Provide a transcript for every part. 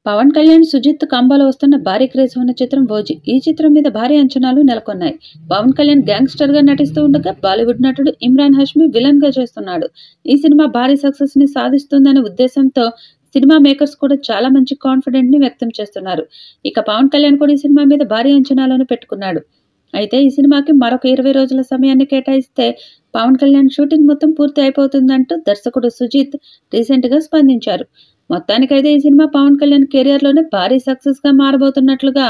పవన్ కళ్యాణ్, సుజిత్ కాంబోలో వస్తున్న భారీ క్రేజ్ ఉన్న చిత్రం ఓజీ. ఈ చిత్రం మీద భారీ అంచనాలు నెలకొన్నాయి. పవన్ కళ్యాణ్ గ్యాంగ్స్టర్ గా నటిస్తూ ఉండగా బాలీవుడ్ నటుడు ఇమ్రాన్ హష్మి విలన్ గా చేస్తున్నాడు. ఈ సినిమా భారీ సక్సెస్ ని సాధిస్తుందనే ఉద్దేశంతో సినిమా మేకర్స్ కూడా చాలా మంచి కాన్ఫిడెంట్ ని వ్యక్తం చేస్తున్నారు. ఇక పవన్ కళ్యాణ్ కూడా ఈ సినిమా మీద భారీ అంచనాలను పెట్టుకున్నాడు. అయితే ఈ సినిమాకి మరొక 20 రోజుల సమయాన్ని కేటాయిస్తే పవన్ కళ్యాణ్ షూటింగ్ మొత్తం పూర్తి అయిపోతుందంటూ దర్శకుడు సుజిత్ రీసెంట్ గా స్పందించారు. మొత్తానికైతే ఈ సినిమా పవన్ కళ్యాణ్ కెరియర్ లోనే భారీ సక్సెస్ గా మారబోతున్నట్లుగా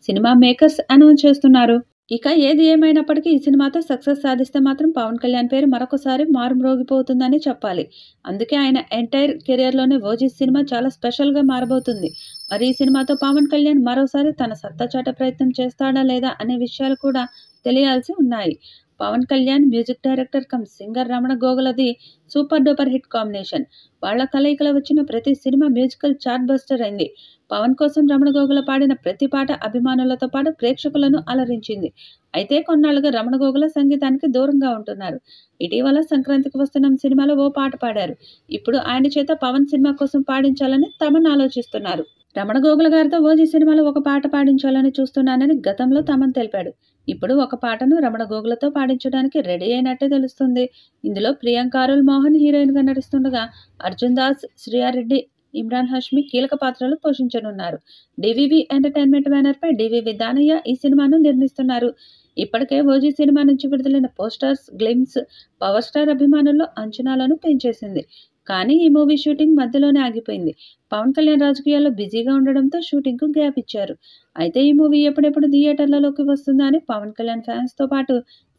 సినిమా మేకర్స్ అనౌన్స్ చేస్తున్నారు. ఇక ఏది ఏమైనప్పటికీ ఈ సినిమాతో సక్సెస్ సాధిస్తే మాత్రం పవన్ కళ్యాణ్ పేరు మరొకసారి మారుమ్రోగిపోతుందని చెప్పాలి. అందుకే ఆయన ఎంటైర్ కెరియర్ లోనే ఓజీ సినిమా చాలా స్పెషల్ గా మారబోతుంది. మరి ఈ సినిమాతో పవన్ కళ్యాణ్ మరోసారి తన సత్తా చాటే ప్రయత్నం చేస్తాడా లేదా అనే విషయాలు కూడా తెలియాల్సి ఉన్నాయి. Pawan Kalyan, music director cum singer Ramana గోగులది సూపర్ డూపర్ హిట్ కాంబినేషన్. వాళ్ల కలయికలో వచ్చిన ప్రతి సినిమా మ్యూజికల్ చార్ట్ బస్టర్ అయింది. పవన్ కోసం రమణ గోగుల పాడిన ప్రతి పాట అభిమానులతో పాటు ప్రేక్షకులను అలరించింది. అయితే కొన్నాళ్లుగా రమణ గోగుల సంగీతానికి దూరంగా ఉంటున్నారు. ఇటీవల సంక్రాంతికి వస్తున్న సినిమాలో ఓ పాట పాడారు. ఇప్పుడు ఆయన చేత పవన్ సినిమా కోసం పాడించాలని తమన్ ఆలోచిస్తున్నారు. రమణ గోగుల గారితో ఓజీ సినిమాలో ఒక పాట పాడించాలని చూస్తున్నానని గతంలో తమన్ తెలిపాడు. ఇప్పుడు ఒక పాటను రమణ గోగులతో పాడించడానికి రెడీ అయినట్టే తెలుస్తుంది. ఇందులో ప్రియాంక అరుల్ మోహన్ హీరోయిన్ గా నటిస్తుండగా అర్జున్ దాస్, శ్రియారెడ్డి, ఇమ్రాన్ హష్మి కీలక పాత్రలు పోషించనున్నారు. డివివి ఎంటర్టైన్మెంట్ బ్యానర్ పై డివివి దానయ్య ఈ సినిమాను నిర్మిస్తున్నారు. ఇప్పటికే ఓజీ సినిమా నుంచి విడుదలైన పోస్టర్స్, గ్లిమ్స్ పవర్ స్టార్ అభిమానుల్లో అంచనాలను పెంచేసింది. కానీ ఈ మూవీ షూటింగ్ మధ్యలోనే ఆగిపోయింది. పవన్ కళ్యాణ్ రాజకీయాల్లో బిజీగా ఉండడంతో షూటింగ్ కు గ్యాప్ ఇచ్చారు. అయితే ఈ మూవీ ఎప్పుడెప్పుడు థియేటర్లలోకి వస్తుందా అని పవన్ కళ్యాణ్ ఫ్యాన్స్ తో పాటు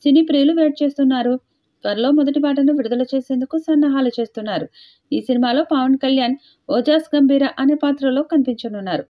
సినీ ప్రియులు వెయిట్ చేస్తున్నారు. త్వరలో మొదటి పాటను విడుదల చేసేందుకు సన్నాహాలు చేస్తున్నారు. ఈ సినిమాలో పవన్ కళ్యాణ్ ఓజాస్ గంభీర అనే పాత్రలో కనిపించనున్నారు.